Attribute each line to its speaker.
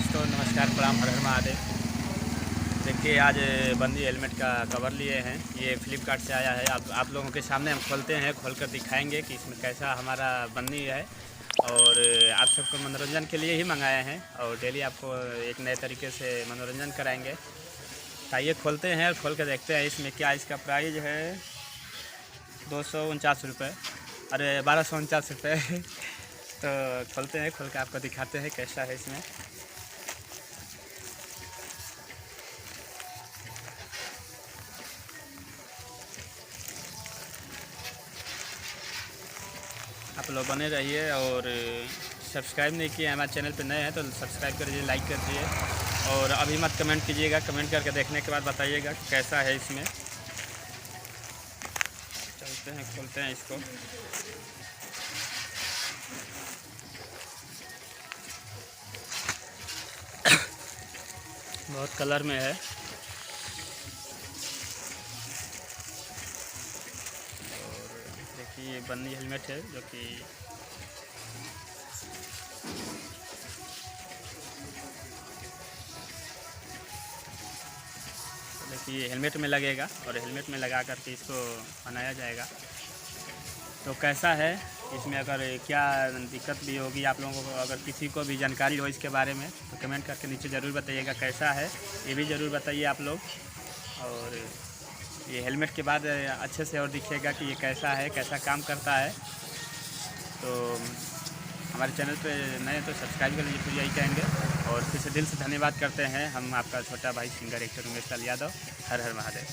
Speaker 1: दोस्तों, नमस्कार, प्रणाम, हर हर महादेव। देखिए, आज बंदी हेलमेट का कवर लिए हैं। ये फ्लिपकार्ट से आया है। आप लोगों के सामने हम खोलते हैं, खोलकर दिखाएंगे कि इसमें कैसा हमारा बंदी है। और आप सबको मनोरंजन के लिए ही मंगाए हैं और डेली आपको एक नए तरीके से मनोरंजन कराएंगे। आइए खोलते हैं और खोल कर देखते हैं इसमें क्या। इसका प्राइस है 249 रुपये, अरे 1249 रुपये। तो खोलते हैं, खोल कर आपको दिखाते हैं कैसा है इसमें। आप लोग बने रहिए और सब्सक्राइब नहीं किए हमारे चैनल पर नए हैं तो सब्सक्राइब कर दीजिए, लाइक कर दीजिए और अभी मत कमेंट कीजिएगा। कमेंट करके देखने के बाद बताइएगा कैसा है इसमें। चलते हैं, खोलते हैं इसको। बहुत कलर में है और देखिए ये बन्नी हेलमेट है जो कि देखिए हेलमेट में लगेगा और हेलमेट में लगा करके इसको बनाया जाएगा। तो कैसा है इसमें, अगर क्या दिक्कत भी होगी आप लोगों को, अगर किसी को भी जानकारी हो इसके बारे में तो कमेंट करके नीचे ज़रूर बताइएगा कैसा है, ये भी ज़रूर बताइए आप लोग। और ये हेलमेट के बाद अच्छे से और दिखेगा कि ये कैसा है, कैसा काम करता है। तो हमारे चैनल पे नए तो सब्सक्राइब कर लीजिए, तो यही कहेंगे। और फिर से दिल से धन्यवाद करते हैं हम आपका छोटा भाई सिंगर एक्टर उमेश लाल यादव। हर हर महादेव।